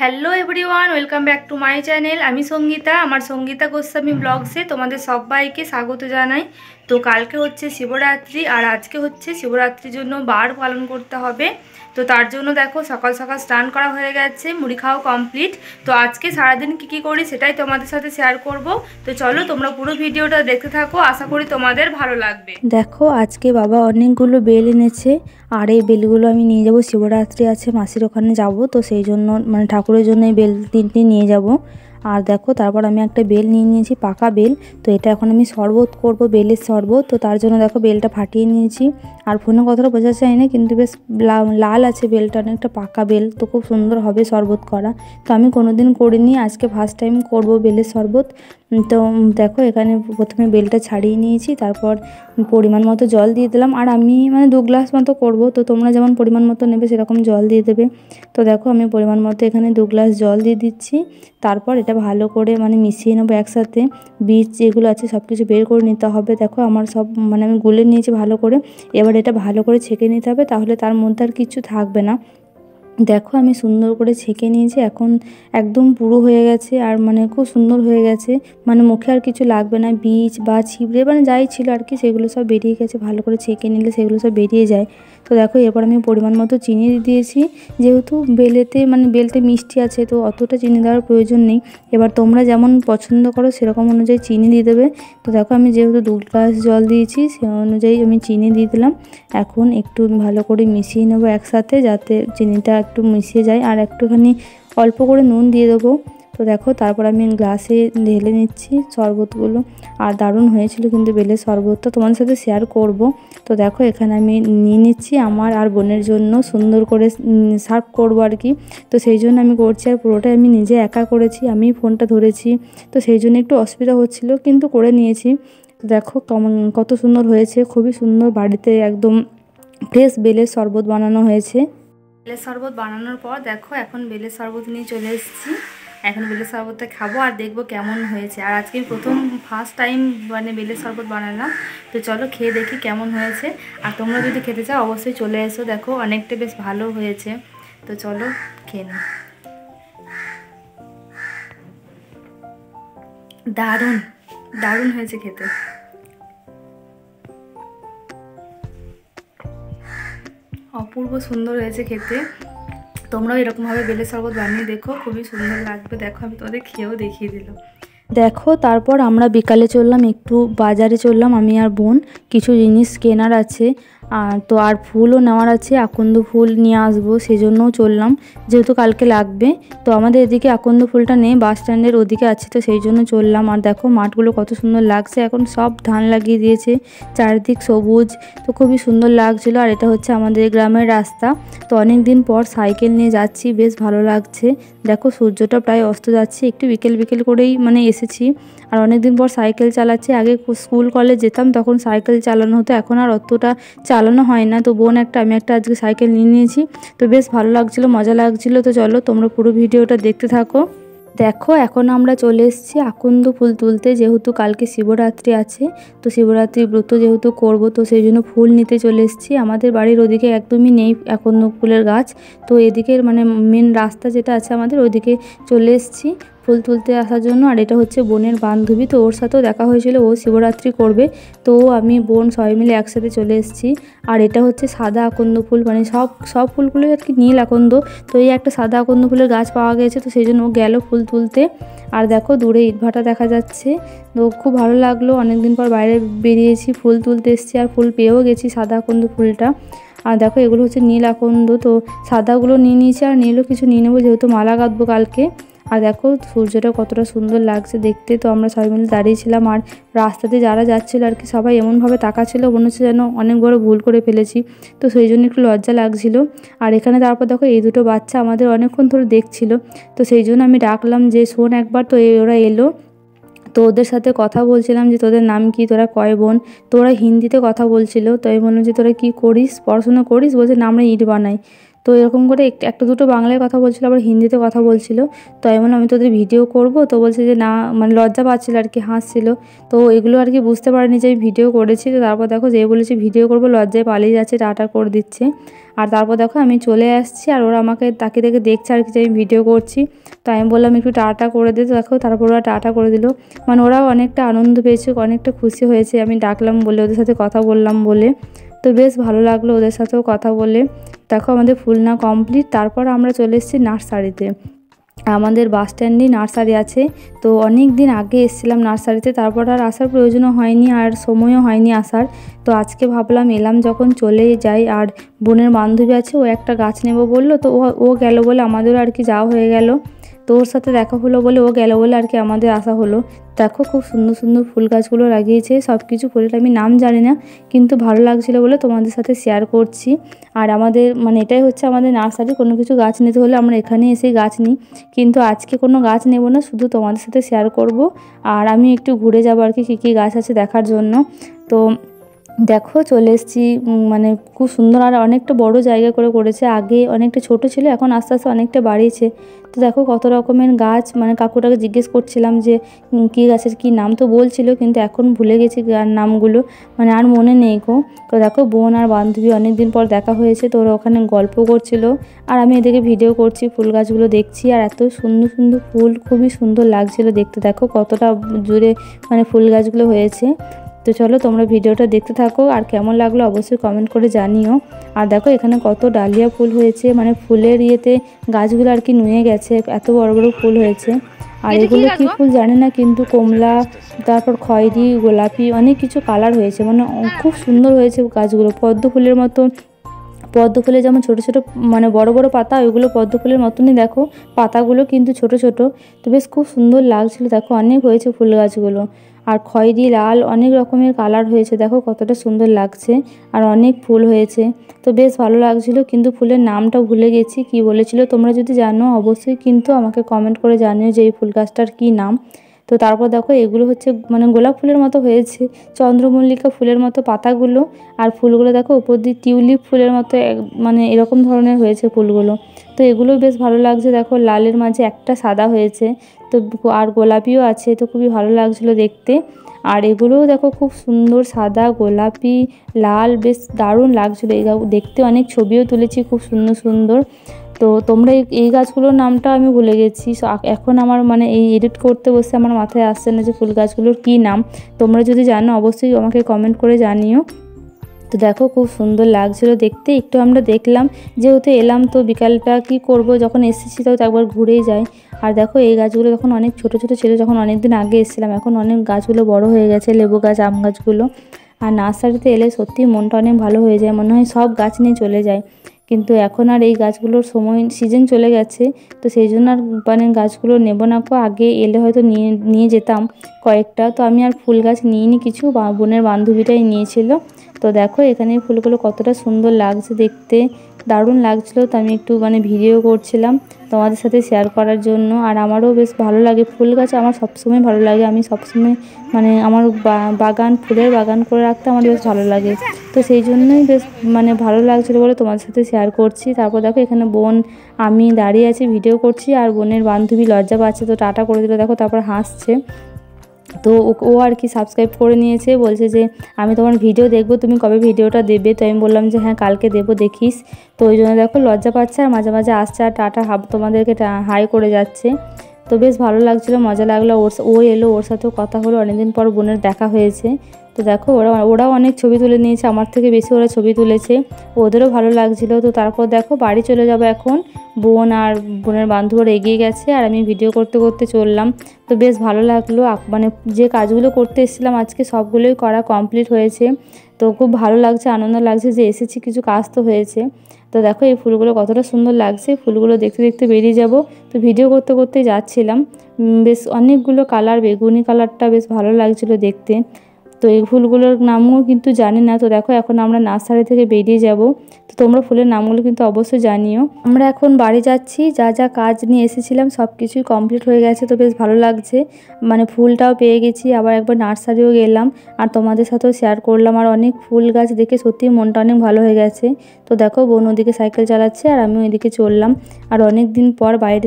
Hello everyone, welcome back to my channel. আমি সঙ্গীতা, আমার সঙ্গীতা গোস্বামী ব্লগসে তোমাদের সবাইকে স্বাগত জানাই। তো কালকে হচ্ছে শিবরাত্রি, আর আজকে হচ্ছে শিবরাত্রির জন্য বার পালন করতে হবে। তো তার জন্য দেখো সকাল সকাল স্নান করা হয়ে গেছে, মুড়ি খাওয়া কমপ্লিট। তো আজকে সারাদিন কী করি সেটাই তোমাদের সাথে শেয়ার করব। তো চলো তোমরা পুরো ভিডিওটা দেখতে থাকো, আশা করি তোমাদের ভালো লাগবে। দেখো আজকে বাবা অনেকগুলো বেল এনেছে, আর এই বেলগুলো আমি নিয়ে যাব। শিবরাত্রি আছে, মাসির ওখানে যাব, তো সেই জন্য মানে ঠাকুরের জন্য এই বেল তিনটে নিয়ে যাব। আর দেখো তারপর আমি একটা বেল নিয়ে নিয়েছি, পাকা বেল। তো এটা এখন আমি শরবত করব, বেলের শরবত। তো তার জন্য দেখো বেলটা ফাটিয়ে নিয়েছি। আর ফোনে কথাটা বোঝা যায় না, কিন্তু বেশ লাল আছে বেলটা, অনেকটা পাকা বেল, তো খুব সুন্দর হবে শরবত করা। তো আমি কোনোদিন করিনি, আজকে ফার্স্ট টাইম করব বেলের শরবত। তো দেখো এখানে প্রথমে বেলটা ছাড়িয়ে নিয়েছি, তারপর পরিমাণ মতো জল দিয়ে দিলাম। আর আমি মানে 2 গ্লাস মতো করব, তো তোমরা যেমন পরিমাণ মতো নেবে সেরকম জল দিয়ে দেবে। তো দেখো আমি পরিমাণ মতো এখানে 2 গ্লাস জল দিয়ে দিচ্ছি। তারপর এটা ভালো করে মানে মিশিয়ে নেবো একসাথে। বীজ যেগুলো আছে সব কিছু বের করে নিতে হবে। দেখো আমার সব মানে আমি গুলে নিয়েছি ভালো করে। এবার এটা ভালো করে ছেঁকে নিতে হবে, তাহলে তার মধ্যে আর কিছু থাকবে না। দেখো আমি সুন্দর করে ছেঁকে নিয়েছি, এখন একদম পুরো হয়ে গেছে, আর মানে খুব সুন্দর হয়ে গেছে। মানে মুখে আর কিছু লাগবে না, বীজ বা ছিবড়ে মানে যাই ছিল আর কি সেগুলো সব বেরিয়ে গেছে। ভালো করে ছেঁকে নিলে সেগুলো সব বেরিয়ে যায়। তো দেখো এরপর আমি পরিমাণ মতো চিনি দিয়ে দিয়েছি, যেহেতু বেলতে মিষ্টি আছে, তো অতটা চিনি দেওয়ার প্রয়োজন নেই। এবার তোমরা যেমন পছন্দ করো সেরকম অনুযায়ী চিনি দিয়ে দেবে। তো দেখো আমি যেহেতু 2 গ্লাস জল দিয়েছি, সে অনুযায়ী আমি চিনি দিয়ে দিলাম। এখন একটু ভালো করে মিশিয়ে নেবো একসাথে, যাতে চিনিটা একটু মিশিয়ে যায়। আর একটুখানি অল্প করে নুন দিয়ে দেবো। তো দেখো তারপর আমি গ্লাসে ঢেলে নিচ্ছি শরবতগুলো। আর দারুণ হয়েছিল কিন্তু বেলের শরবতটা, তোমাদের সাথে শেয়ার করব। তো দেখো এখানে আমি নিয়ে নিচ্ছি আমার আর বোনের জন্য, সুন্দর করে সার্ভ করব আর কি। তো সেই জন্য আমি করছি, আর পুরোটাই আমি নিজে একা করেছি, আমি ফোনটা ধরেছি। তো সেই জন্য একটু অসুবিধা হচ্ছিল, কিন্তু করে নিয়েছি। তো দেখো কত সুন্দর হয়েছে, খুবই সুন্দর। বাড়িতে একদম ফ্রেশ বেলের শরবত বানানো হয়েছে। বেলের শরবত বানানোর পর দেখো এখন বেলের শরবত নিয়ে চলে এসেছি। এখন বেলের শরবতটা খাবো আর দেখবো কেমন হয়েছে। আর আজকে প্রথম ফার্স্ট টাইম মানে বেলের শরবত বানালাম। তো চলো খেয়ে দেখি কেমন হয়েছে। আর তোমরা যদি খেতে চাও অবশ্যই চলে এসো, দেখো অনেকটা বেশ ভালো হয়েছে। তো চলো খেয়ে নিই। দারুণ দারুণ হয়েছে খেতে, অপূর্ব সুন্দর হয়েছে খেতে। তোমরাও এরকমভাবে বেলের শরবত বানিয়ে দেখো, খুবই সুন্দর লাগবে। দেখো আমি তোমাদের খেয়েও দেখিয়ে দিলাম। দেখো তারপর আমরা বিকালে চললাম, একটু বাজারে চললাম আমি আর বোন, কিছু জিনিস কেনার আছে। আর ফুলও নেওয়ার আছে, আকন্দ ফুল নিয়ে আসবো, সেজন্যও চললাম, যেহেতু কালকে লাগবে। তো আমাদের এদিকে আকন্দ ফুলটা নেই, বাস স্ট্যান্ডের ওদিকে আছে, তো সেই জন্য চললাম। আর দেখো মাঠগুলো কত সুন্দর লাগছে, এখন সব ধান লাগিয়ে দিয়েছে, চারিদিক সবুজ, তো খুবই সুন্দর লাগছিলো। আর এটা হচ্ছে আমাদের গ্রামের রাস্তা। তো অনেক দিন পর সাইকেল নিয়ে যাচ্ছি, বেশ ভালো লাগছে। দেখো সূর্যটা প্রায় অস্ত যাচ্ছে, একটু বিকেল বিকেল করেই মানে এসেছি। আর অনেক দিন পর সাইকেল চালাচ্ছি। আগে স্কুল কলেজ যেতাম তখন সাইকেল চালানো হতো, এখন আর অতটা চালানো হয় না। তো বোন একটা আমি একটা আজকে সাইকেল নিয়ে নিয়েছি, তো বেশ ভালো লাগছিলো, মজা লাগছিলো। তো চলো তোমরা পুরো ভিডিওটা দেখতে থাকো। দেখো এখন আমরা চলে এসেছি আকন্দ ফুল তুলতে, যেহেতু কালকে শিবরাত্রি আছে। তো শিবরাত্রি ব্রত যেহেতু করব, তো সেই জন্য ফুল নিতে চলে এসেছি। আমাদের বাড়ির ওদিকে একদমই নেই আকন্দ ফুলের গাছ, তো এদিকের মানে মেন রাস্তা যেটা আছে আমাদের ওইদিকে চলে এসেছি ফুল তুলতে আসার জন্য। আর এটা হচ্ছে বোনের বান্ধবী, তো ওর সাথেও দেখা হয়েছিল, ও শিবরাত্রি করবে। তো আমি বোন সবাই মিলে একসাথে চলে এসেছি। আর এটা হচ্ছে সাদা আকন্দ ফুল, মানে সব ফুলগুলো আর কি নীল আকন্দ। তো এই একটা সাদা আকন্দ ফুলের গাছ পাওয়া গেছে, তো সেই জন্য ও গেল ফুল তুলতে। আর দেখো দূরে ইটভাটা দেখা যাচ্ছে, তো খুব ভালো লাগলো, অনেকদিন পর বাইরে বেরিয়েছি, ফুল তুলতে এসেছি, আর ফুল পেয়েও গেছি সাদা আকন্দ ফুলটা। আর দেখো এগুলো হচ্ছে নীল আকন্দ, তো সাদাগুলো নিয়ে নিয়েছি, আর নীলও কিছু নিয়ে নেবো, যেহেতু মালা গাঁথবো কালকে। আর দেখো সূর্যটা কতটা সুন্দর লাগছে দেখতে। তো আমরা সবাই মিলে দাঁড়িয়েছিলাম, আর রাস্তাতে যারা যাচ্ছিলো আর কি সবাই এমনভাবে তাকাচ্ছিলো, মনে হচ্ছে যেন অনেক বড় ভুল করে ফেলেছি। তো সেই জন্য একটু লজ্জা লাগছিল। আর এখানে তারপর দেখো এই দুটো বাচ্চা আমাদের অনেকক্ষণ ধরে দেখছিল, তো সেই জন্য আমি ডাকলাম যে শোন একবার। তো ওরা এলো, তো ওদের সাথে কথা বলছিলাম যে তোদের নাম কি, তোরা কয় বোন। তো ওরা হিন্দিতে কথা বলছিল। তো আমি বললাম যে তোরা কী করিস, পড়াশোনা করিস? বলছে না আমরা ইট বানাই। তো এরকম করে একটা দুটো বাংলায় কথা বলছিল, আবার হিন্দিতে কথা বলছিল। তো আমি বললাম আমি তোদের ভিডিও করব, তো বলছে যে না, মানে লজ্জা পাচ্ছিল আর কি, হাসছিল। তো এগুলো আর কি বুঝতে পারিনি যে আমি ভিডিও করেছি। তো তারপর দেখো যে বলেছি ভিডিও করব, লজ্জায় পালিয়ে যাচ্ছে, টাটা করে দিচ্ছে। আর তারপর দেখো আমি চলে আসছি, আর ওরা আমাকে তাকিয়ে দেখে দেখছে আর কি যে আমি ভিডিও করছি। তো আমি বললাম একটু টাটা করে দিতে, দেখো তারপর ওরা টাটা করে দিল। মানে ওরাও অনেকটা আনন্দ পেয়েছে, অনেকটা খুশি হয়েছে আমি ডাকলাম বলে, ওদের সাথে কথা বললাম বলে। তো বেশ ভালো লাগলো ওদের সাথেও কথা বলে। দেখো আমাদের ফুল না কমপ্লিট। তারপর আমরা চলে এসেছি নার্সারিতে। আমাদের বাস স্ট্যান্ডেই নার্সারি আছে। তো অনেক দিন আগে এসেছিলাম নার্সারিতে, তারপর আর আসার প্রয়োজনও হয়নি, আর সময়ও হয়নি আসার। তো আজকে ভাবলাম এলাম যখন চলে যাই। আর বোনের বান্ধবী আছে, ও একটা গাছ নেব বললো, তো ও গেল বলে আমাদেরও আর কি যাওয়া হয়ে গেল। তো ওর সাথে দেখা হলো বলে ও গেল বলে আর কি আমাদের আসা হলো। দেখো খুব সুন্দর সুন্দর ফুল গাছগুলো লাগিয়েছে, সব কিছু ফুলের আমি নাম জানি না, কিন্তু ভালো লাগছিলো বলে তোমাদের সাথে শেয়ার করছি। আর আমাদের মানে এটাই হচ্ছে আমাদের নার্সারি, কোনো কিছু গাছ নিতে হলে আমরা এখানে এসে গাছ নিই। কিন্তু আজকে কোনো গাছ নেব না, শুধু তোমাদের সাথে শেয়ার করব। আর আমি একটু ঘুরে যাবো আর কি কী গাছ আছে দেখার জন্য। তো দেখো চলে এসেছি, মানে খুব সুন্দর আর অনেকটা বড় জায়গা করে করেছে। আগে অনেকটা ছোট ছিল, এখন আস্তে আস্তে অনেকটা বাড়িয়েছে। তো দেখো কত রকমের গাছ, মানে কাকুটাকে জিজ্ঞেস করছিলাম যে কী গাছের কী নাম, তো বলছিল কিন্তু এখন ভুলে গেছি নামগুলো, মানে আর মনে নেই গো। তো দেখো বোন আর বান্ধবী অনেক দিন পর দেখা হয়েছে, তো ওরা ওখানে গল্প করছিল আর আমি এদিকে ভিডিও করছি, ফুল গাছগুলো দেখছি। আর এত সুন্দর সুন্দর ফুল, খুবই সুন্দর লাগছিল দেখতে। দেখো কতটা জুড়ে মানে ফুল গাছগুলো হয়েছে। তো চলো তোমরা ভিডিওটা দেখতে থাকো, আর কেমন লাগলো অবশ্যই কমেন্ট করে জানিও। আর দেখো এখানে কত ডালিয়া ফুল হয়েছে, মানে ফুলের ইয়েতে গাছগুলো আর কি নুয়ে গেছে, এত বড় বড় ফুল হয়েছে। আর এগুলো কি ফুল জানি না, কিন্তু কমলা, তারপর খয়েরি, গোলাপি, অনেক কিছু কালার হয়েছে, মানে খুব সুন্দর হয়েছে গাছগুলো। পদ্ম ফুলের মতো, পদ্ম ফুলে যেমন ছোট ছোট মানে বড় বড় পাতা, ওইগুলো পদ্ম ফুলের মতনই দেখো পাতাগুলো, কিন্তু ছোট ছোট। তো বেশ খুব সুন্দর লাগছিল, দেখো অনেক হয়েছে ফুল গাছগুলো। আর খয়েরি, লাল, অনেক রকমের কালার হয়েছে, দেখো কতটা সুন্দর লাগছে। আর অনেক ফুল হয়েছে, তো বেশ ভালো লাগছিল। কিন্তু ফুলের নামটা ভুলে গেছি কি বলেছিল, তোমরা যদি জানো অবশ্যই কিন্তু আমাকে কমেন্ট করে জানিও যে এই ফুল গাছটার কী নাম। তো তারপর দেখো এগুলো হচ্ছে মানে গোলাপ ফুলের মতো হয়েছে, চন্দ্রমল্লিকা ফুলের মতো পাতাগুলো। আর ফুলগুলো দেখো উপর দিয়ে টিউলিপ ফুলের মতো মানে এরকম ধরনের হয়েছে ফুলগুলো। তো এগুলোও বেশ ভালো লাগছে, দেখো লালের মাঝে একটা সাদা হয়েছে, তো আর গোলাপিও আছে, তো খুবই ভালো লাগছিলো দেখতে। আর এগুলোও দেখো খুব সুন্দর, সাদা, গোলাপি, লাল, বেশ দারুণ লাগছিলো দেখতে। অনেক ছবিও তুলেছি খুব সুন্দর সুন্দর। তো তোমরা এই গাছগুলোর নামটা আমি ভুলে গেছি, এখন আমার মানে এই এডিট করতে বসে আমার মাথায় আসছে না যে ফুল গাছগুলোর কী নাম। তোমরা যদি জানো অবশ্যই আমাকে কমেন্ট করে জানিও। তো দেখো খুব সুন্দর লাগছিলো দেখতে। একটু আমরা দেখলাম, যেহেতু এলাম তো বিকালটা কি করব, যখন এসেছি তো একবার ঘুরেই যাই। আর দেখো এই গাছগুলো তখন অনেক ছোট ছোট ছিল যখন অনেক দিন আগে এসেছিলাম, এখন অনেক গাছগুলো বড় হয়ে গেছে, লেবু গাছ, আম গাছগুলো। আর নার্সারিতে এলে সত্যি মনটা অনেক ভালো হয়ে যায়, মনে হয় সব গাছ নিয়ে চলে যায়। কিন্তু এখন আর এই গাছগুলোর সময় সিজন চলে গেছে, তো সেই জন্য আর মানে গাছগুলো নেব না কো। আগে এলে হয়তো নিয়ে যেতাম কয়েকটা। তো আমি আর ফুল গাছ নিইনি কিছু, বোনের বান্ধবীটাই নিয়েছিল। তো দেখো এখানে ফুলগুলো কতটা সুন্দর লাগছে দেখতে, দারুণ লাগছিলো। তো আমি একটু মানে ভিডিও করছিলাম তোমাদের সাথে শেয়ার করার জন্য। আর আমারও বেশ ভালো লাগে, ফুল গাছ আমার সবসময় ভালো লাগে। আমি সবসময় মানে আমার বাগান, ফুলের বাগান করে রাখতে আমার বেশ ভালো লাগে। তো সেই জন্যই বেশ মানে ভালো লাগছিলো বলে তোমাদের সাথে শেয়ার করছি। তারপর দেখো এখানে বোন, আমি দাঁড়িয়ে আছি ভিডিও করছি, আর বোনের বান্ধবী লজ্জা পাচ্ছে, তো টাটা করে দিল, দেখো তারপর হাসছে। তো ও আর কি সাবস্ক্রাইব করে নিয়েছে, বলছে যে আমি তোমার ভিডিও দেখবো, তুমি কবে ভিডিওটা দেবে। তো আমি বললাম যে হ্যাঁ কালকে দেবো, দেখিস। তো ওই জন্য দেখো লজ্জা পাচ্ছে, আর মাঝে মাঝে আসছে, আর টাটা তোমাদেরকে হাই করে যাচ্ছে। তো বেশ ভালো লাগছিলো, মজা লাগলো। ও এলো, ওর সাথেও কথা হলো, অনেকদিন পর বোনের দেখা হয়েছে। তো দেখো ওরাও অনেক ছবি তুলে নিয়েছে, আমার থেকে বেশি ওরা ছবি তুলেছে, ওদেরও ভালো লাগছিলো। তো তারপর দেখো বাড়ি চলে যাবো এখন। বোন আর বোনের বান্ধবীরা এগিয়ে গেছে, আর আমি ভিডিও করতে করতে চললাম। তো বেশ ভালো লাগলো, মানে যে কাজগুলো করতে এসেছিলাম আজকে সবগুলোই করা কমপ্লিট হয়েছে। তো খুব ভালো লাগছে, আনন্দ লাগছে যে এসেছি, কিছু কাজ তো হয়েছে। তো দেখো এই ফুলগুলো কতটা সুন্দর লাগছে, ফুলগুলো দেখতে দেখতে বেরিয়ে যাব। তো ভিডিও করতে করতে যাচ্ছিলাম, বেশ অনেকগুলো কালার, বেগুনি কালারটা বেশ ভালো লাগছিলো দেখতে। তো এই ফুলগুলোর নামও কিন্তু জানি না। তো দেখো এখন আমরা নার্সারি থেকে বেরিয়ে যাব। তো তোমরা ফুলের নামগুলো কিন্তু অবশ্যই জানিও। আমরা এখন বাড়ি যাচ্ছি, যা যা কাজ নিয়ে এসেছিলাম সব কিছুই কমপ্লিট হয়ে গেছে। তো বেশ ভালো লাগছে, মানে ফুলটাও পেয়ে গেছি, আবার একবার নার্সারিও গেলাম আর তোমাদের সাথেও শেয়ার করলাম। আর অনেক ফুল গাছ দেখে সত্যি মনটা অনেক ভালো হয়ে গেছে। তো দেখো বোন ওদিকে সাইকেল চালাচ্ছে আর আমি ওইদিকে চললাম। আর অনেক দিন পর বাড়ি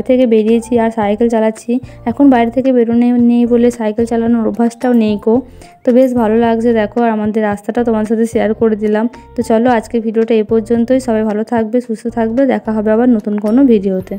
থেকে বেরিয়েছি আর সাইকেল চালাচ্ছি। এখন বাইরে থেকে বেরোনো নেই বলে সাইকেল চালানোর অভ্যাসটাও নেই কো। তো বেশ ভালো লাগছে দেখো, আর আমাদের রাস্তাটা তোমার সাথে শেয়ার করে দিলাম। তো চলো আজকে ভিডিওটা এ পর্যন্তই। সবাই ভালো থাকবে, সুস্থ থাকবে, দেখা হবে আবার নতুন কোনো ভিডিওতে।